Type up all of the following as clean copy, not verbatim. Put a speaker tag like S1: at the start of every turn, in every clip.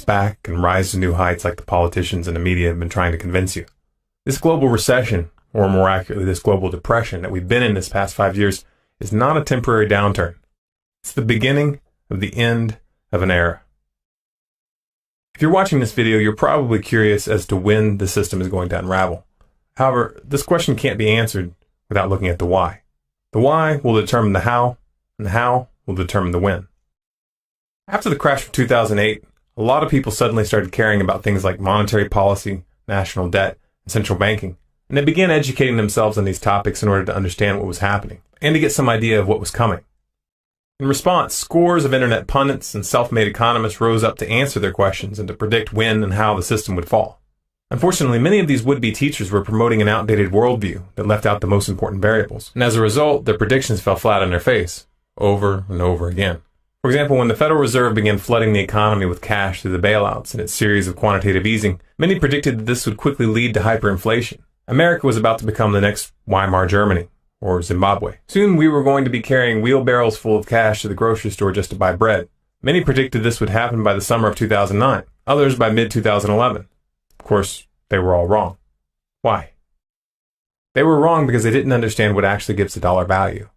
S1: back and rise to new heights like the politicians and the media have been trying to convince you. This global recession, or more accurately, this global depression that we've been in this past 5 years, is not a temporary downturn. It's the beginning of the end of an era. If you're watching this video, you're probably curious as to when the system is going to unravel. However, this question can't be answered without looking at the why. The why will determine the how, and the how will determine the when. After the crash of 2008, a lot of people suddenly started caring about things like monetary policy, national debt, and central banking, and they began educating themselves on these topics in order to understand what was happening, and to get some idea of what was coming. In response, scores of internet pundits and self-made economists rose up to answer their questions and to predict when and how the system would fall. Unfortunately, many of these would-be teachers were promoting an outdated worldview that left out the most important variables, and as a result, their predictions fell flat on their face, over and over again. For example, when the Federal Reserve began flooding the economy with cash through the bailouts and its series of quantitative easing, many predicted that this would quickly lead to hyperinflation. America was about to become the next Weimar Germany, or Zimbabwe. Soon we were going to be carrying wheelbarrows full of cash to the grocery store just to buy bread. Many predicted this would happen by the summer of 2009, others by mid-2011. Of course, they were all wrong. Why? They were wrong because they didn't understand what actually gives the dollar value.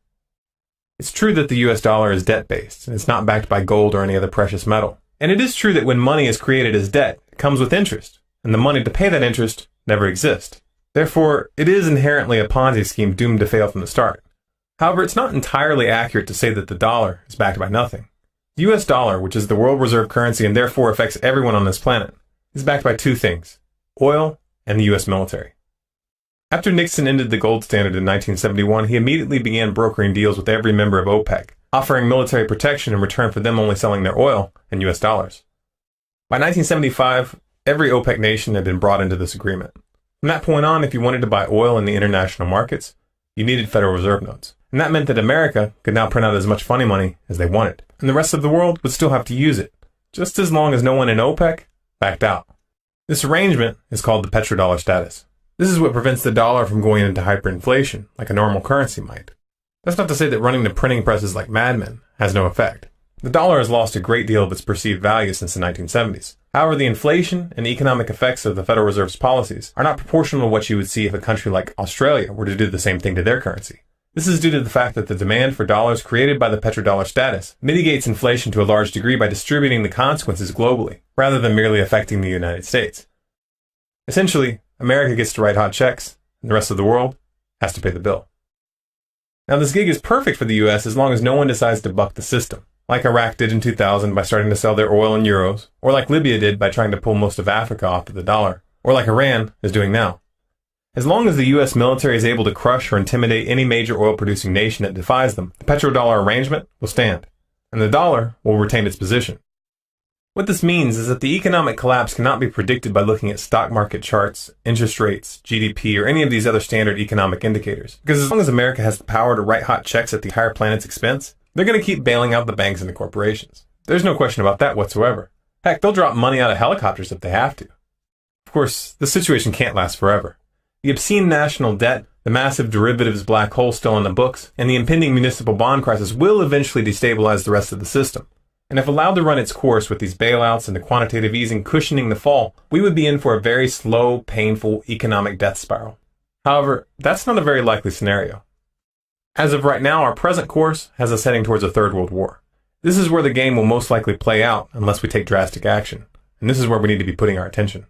S1: It's true that the US dollar is debt-based, and it's not backed by gold or any other precious metal. And it is true that when money is created as debt, it comes with interest, and the money to pay that interest never exists. Therefore, it is inherently a Ponzi scheme doomed to fail from the start. However, it's not entirely accurate to say that the dollar is backed by nothing. The US dollar, which is the world reserve currency and therefore affects everyone on this planet, is backed by two things: oil and the US military. After Nixon ended the gold standard in 1971, he immediately began brokering deals with every member of OPEC, offering military protection in return for them only selling their oil in US dollars. By 1975, every OPEC nation had been brought into this agreement. From that point on, if you wanted to buy oil in the international markets, you needed Federal Reserve notes. And that meant that America could now print out as much funny money as they wanted, and the rest of the world would still have to use it, just as long as no one in OPEC backed out. This arrangement is called the petrodollar status. This is what prevents the dollar from going into hyperinflation, like a normal currency might. That's not to say that running the printing presses like madmen has no effect. The dollar has lost a great deal of its perceived value since the 1970s. However, the inflation and economic effects of the Federal Reserve's policies are not proportional to what you would see if a country like Australia were to do the same thing to their currency. This is due to the fact that the demand for dollars created by the petrodollar status mitigates inflation to a large degree by distributing the consequences globally, rather than merely affecting the United States. Essentially, America gets to write hot checks, and the rest of the world has to pay the bill. Now, this gig is perfect for the US as long as no one decides to buck the system, like Iraq did in 2000 by starting to sell their oil in euros, or like Libya did by trying to pull most of Africa off of the dollar, or like Iran is doing now. As long as the US military is able to crush or intimidate any major oil-producing nation that defies them, the petrodollar arrangement will stand, and the dollar will retain its position. What this means is that the economic collapse cannot be predicted by looking at stock market charts, interest rates, GDP, or any of these other standard economic indicators. Because as long as America has the power to write hot checks at the entire planet's expense, they're going to keep bailing out the banks and the corporations. There's no question about that whatsoever. Heck, they'll drop money out of helicopters if they have to. Of course, the situation can't last forever. The obscene national debt, the massive derivatives black hole still on the books, and the impending municipal bond crisis will eventually destabilize the rest of the system. And if allowed to run its course with these bailouts and the quantitative easing cushioning the fall, we would be in for a very slow, painful economic death spiral. However, that's not a very likely scenario. As of right now, our present course has us heading towards a third world war. This is where the game will most likely play out unless we take drastic action, and this is where we need to be putting our attention.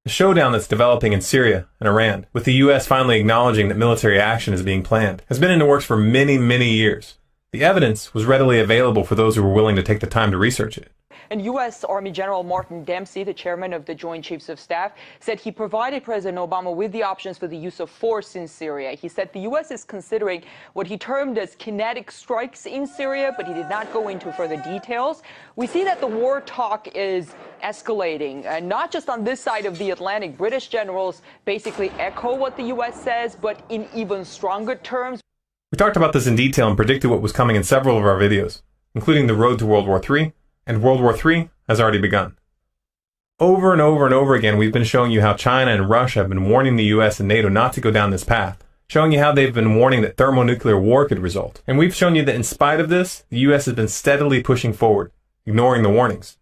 S1: The showdown that's developing in Syria and Iran, with the US finally acknowledging that military action is being planned, has been in the works for many, many years. The evidence was readily available for those who were willing to take the time to research it.
S2: And U.S. Army General Martin Dempsey, the chairman of the Joint Chiefs of Staff, said he provided President Obama with the options for the use of force in Syria. He said the U.S. is considering what he termed as kinetic strikes in Syria, but he did not go into further details. We see that the war talk is escalating, not just on this side of the Atlantic. British generals basically echo what the U.S. says, but in even stronger terms.
S1: We talked about this in detail and predicted what was coming in several of our videos, including the road to World War III, and World War III has already begun. Over and over and over again, we've been showing you how China and Russia have been warning the US and NATO not to go down this path, showing you how they've been warning that thermonuclear war could result. And we've shown you that in spite of this, the US has been steadily pushing forward, ignoring the warnings.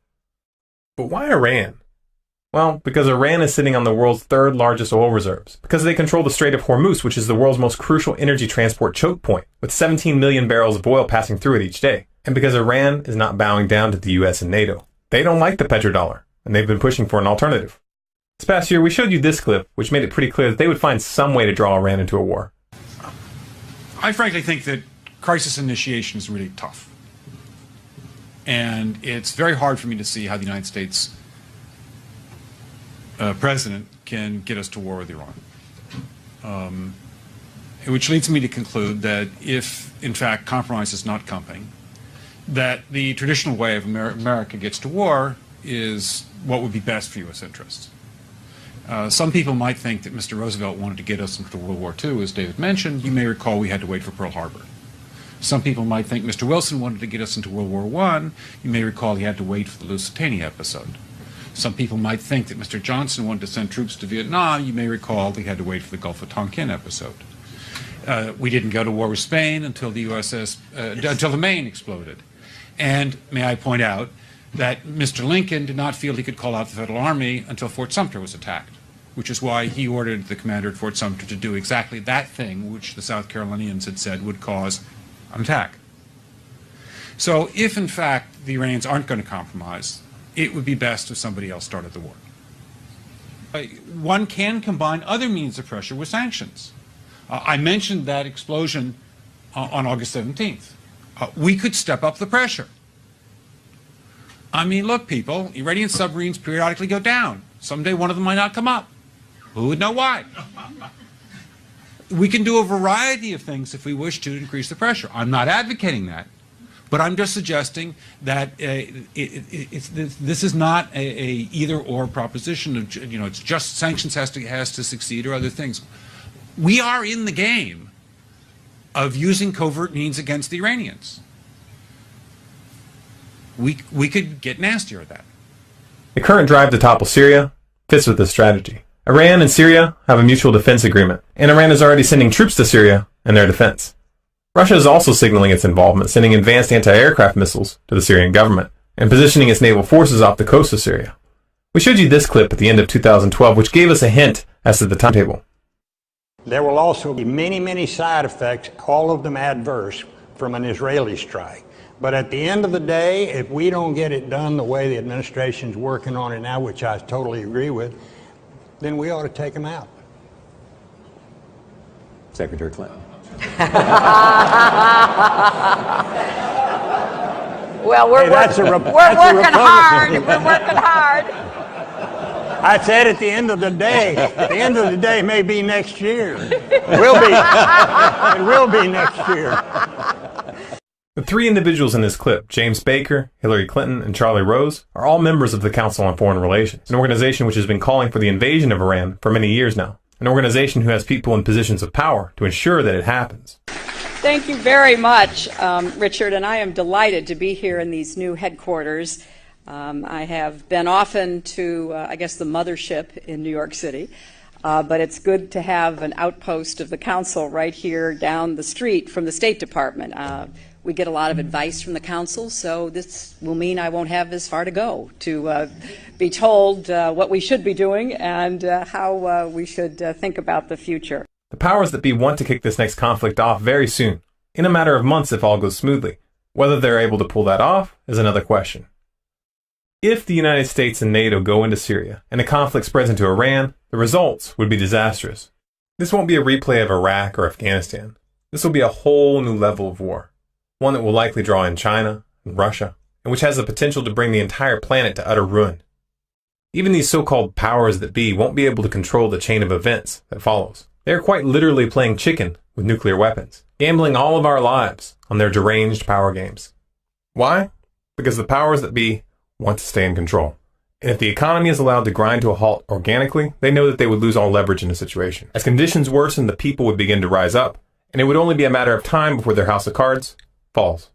S1: But why Iran? Well, because Iran is sitting on the world's third largest oil reserves, because they control the Strait of Hormuz, which is the world's most crucial energy transport choke point, with 17 million barrels of oil passing through it each day, and because Iran is not bowing down to the US and NATO. They don't like the petrodollar, and they've been pushing for an alternative. This past year, we showed you this clip, which made it pretty clear that they would find some way to draw Iran into a war.
S3: I frankly think that crisis initiation is really tough. And it's very hard for me to see how the United States president can get us to war with Iran. Which leads me to conclude that if, in fact, compromise is not coming, that the traditional way of America gets to war is what would be best for U.S. interests. Some people might think that Mr. Roosevelt wanted to get us into World War II, as David mentioned. You may recall we had to wait for Pearl Harbor. Some people might think Mr. Wilson wanted to get us into World War I. You may recall he had to wait for the Lusitania episode. Some people might think that Mr. Johnson wanted to send troops to Vietnam. You may recall he had to wait for the Gulf of Tonkin episode. We didn't go to war with Spain until the until the Maine exploded. And may I point out that Mr. Lincoln did not feel he could call out the Federal Army until Fort Sumter was attacked, which is why he ordered the commander at Fort Sumter to do exactly that thing which the South Carolinians had said would cause an attack. So if, in fact, the Iranians aren't going to compromise, it would be best if somebody else started the war. One can combine other means of pressure with sanctions. I mentioned that explosion on August 17th. We could step up the pressure. I mean, look, people, Iranian submarines periodically go down. Someday one of them might not come up. Who would know why? We can do a variety of things if we wish to increase the pressure. I'm not advocating that, but I'm just suggesting that this is not a either-or proposition of, it's just sanctions has to succeed or other things. We are in the game of using covert means against the Iranians. We could get nastier at that.
S1: The current drive to topple Syria fits with this strategy. Iran and Syria have a mutual defense agreement, and Iran is already sending troops to Syria in their defense. Russia is also signaling its involvement, sending advanced anti-aircraft missiles to the Syrian government, and positioning its naval forces off the coast of Syria. We showed you this clip at the end of 2012, which gave us a hint as to the timetable.
S4: There will also be many, many side effects, all of them adverse, from an Israeli strike. But at the end of the day, if we don't get it done the way the administration's working on it now, which I totally agree with, then we ought to take them out.
S5: Secretary Clinton.
S6: Well, we're working hard. We're working hard.
S4: I said at the end of the day may be next year. It will be next year.
S1: The three individuals in this clip, James Baker, Hillary Clinton, and Charlie Rose, are all members of the Council on Foreign Relations, an organization which has been calling for the invasion of Iran for many years now, an organization who has people in positions of power to ensure that it happens.
S6: Thank you very much, Richard, and I am delighted to be here in these new headquarters. I have been often to, I guess, the mothership in New York City, but it's good to have an outpost of the Council right here down the street from the State Department. We get a lot of advice from the Council, so this will mean I won't have as far to go to be told what we should be doing and how we should think about the future.
S1: The powers that be want to kick this next conflict off very soon, in a matter of months if all goes smoothly. Whether they're able to pull that off is another question. If the United States and NATO go into Syria and the conflict spreads into Iran, the results would be disastrous. This won't be a replay of Iraq or Afghanistan. This will be a whole new level of war. One that will likely draw in China and Russia, and which has the potential to bring the entire planet to utter ruin. Even these so-called powers that be won't be able to control the chain of events that follows. They are quite literally playing chicken with nuclear weapons, gambling all of our lives on their deranged power games. Why? Because the powers that be want to stay in control. And if the economy is allowed to grind to a halt organically, they know that they would lose all leverage in the situation. As conditions worsen, the people would begin to rise up, and it would only be a matter of time before their house of cards falls.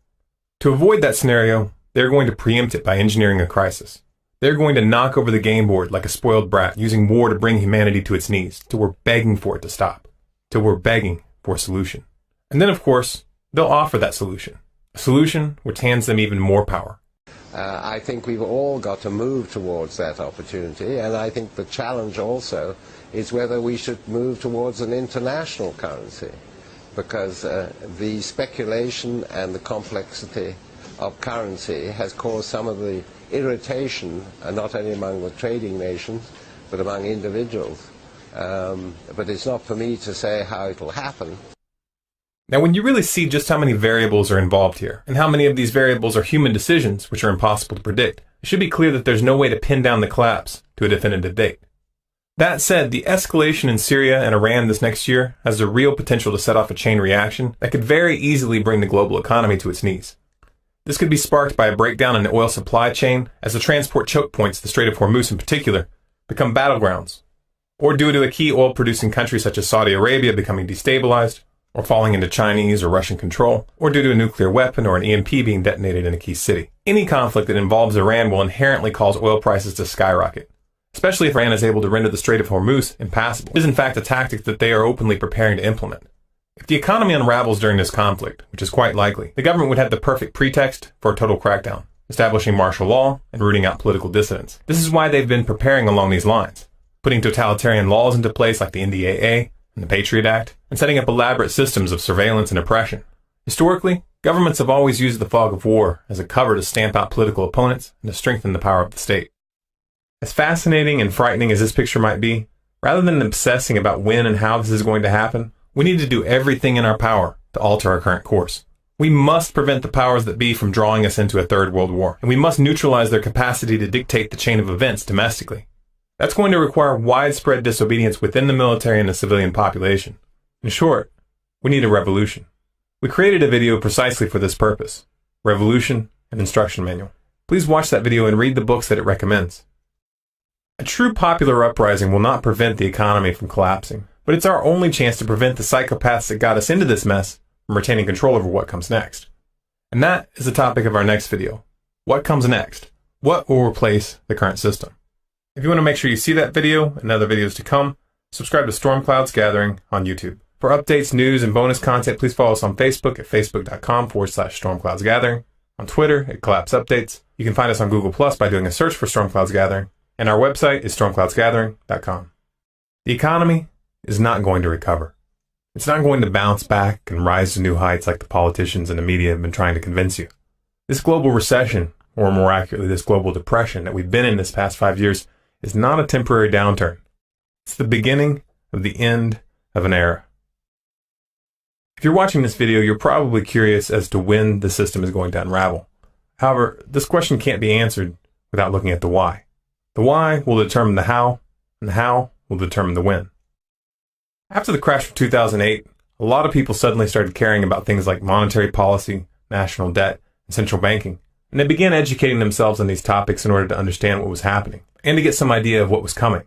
S1: To avoid that scenario, they're going to preempt it by engineering a crisis. They're going to knock over the game board like a spoiled brat, using war to bring humanity to its knees, till we're begging for it to stop, till we're begging for a solution. And then, of course, they'll offer that solution, a solution which hands them even more power.
S5: I think we've all got to move towards that opportunity, and I think the challenge also is whether we should move towards an international currency, because the speculation and the complexity of currency has caused some of the irritation, not only among the trading nations, but among individuals. But it's not for me to say how it will happen.
S1: Now, when you really see just how many variables are involved here, and how many of these variables are human decisions, which are impossible to predict, it should be clear that there's no way to pin down the collapse to a definitive date. That said, the escalation in Syria and Iran this next year has the real potential to set off a chain reaction that could very easily bring the global economy to its knees. This could be sparked by a breakdown in the oil supply chain as the transport choke points, the Strait of Hormuz in particular, become battlegrounds, or due to a key oil-producing country such as Saudi Arabia becoming destabilized, or falling into Chinese or Russian control, or due to a nuclear weapon or an EMP being detonated in a key city. Any conflict that involves Iran will inherently cause oil prices to skyrocket, especially if Iran is able to render the Strait of Hormuz impassable. It is in fact a tactic that they are openly preparing to implement. If the economy unravels during this conflict, which is quite likely, the government would have the perfect pretext for a total crackdown, establishing martial law and rooting out political dissidents. This is why they've been preparing along these lines, putting totalitarian laws into place like the NDAA and the Patriot Act, and setting up elaborate systems of surveillance and oppression. Historically, governments have always used the fog of war as a cover to stamp out political opponents and to strengthen the power of the state. As fascinating and frightening as this picture might be, rather than obsessing about when and how this is going to happen, we need to do everything in our power to alter our current course. We must prevent the powers that be from drawing us into a third world war, and we must neutralize their capacity to dictate the chain of events domestically. That's going to require widespread disobedience within the military and the civilian population. In short, we need a revolution. We created a video precisely for this purpose: Revolution, an Instruction Manual. Please watch that video and read the books that it recommends. A true popular uprising will not prevent the economy from collapsing, but it's our only chance to prevent the psychopaths that got us into this mess from retaining control over what comes next. And that is the topic of our next video. What comes next? What will replace the current system? If you want to make sure you see that video and other videos to come, subscribe to Storm Clouds Gathering on YouTube. For updates, news, and bonus content, please follow us on Facebook at facebook.com/stormcloudsgathering, on Twitter at Collapse Updates. You can find us on Google Plus by doing a search for Storm Clouds Gathering, and our website is stormcloudsgathering.com. The economy is not going to recover. It's not going to bounce back and rise to new heights like the politicians and the media have been trying to convince you. This global recession, or more accurately, this global depression that we've been in this past 5 years, is not a temporary downturn. It's the beginning of the end of an era. If you're watching this video, you're probably curious as to when the system is going to unravel. However, this question can't be answered without looking at the why. The why will determine the how, and the how will determine the when. After the crash of 2008, a lot of people suddenly started caring about things like monetary policy, national debt, and central banking, and they began educating themselves on these topics in order to understand what was happening, and to get some idea of what was coming.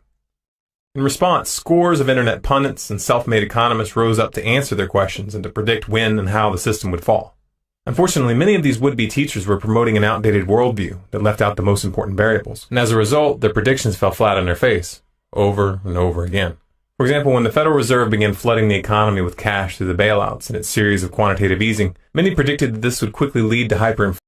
S1: In response, scores of internet pundits and self-made economists rose up to answer their questions and to predict when and how the system would fall. Unfortunately, many of these would-be teachers were promoting an outdated worldview that left out the most important variables, and as a result, their predictions fell flat on their face, over and over again. For example, when the Federal Reserve began flooding the economy with cash through the bailouts and its series of quantitative easing, many predicted that this would quickly lead to hyperinflation.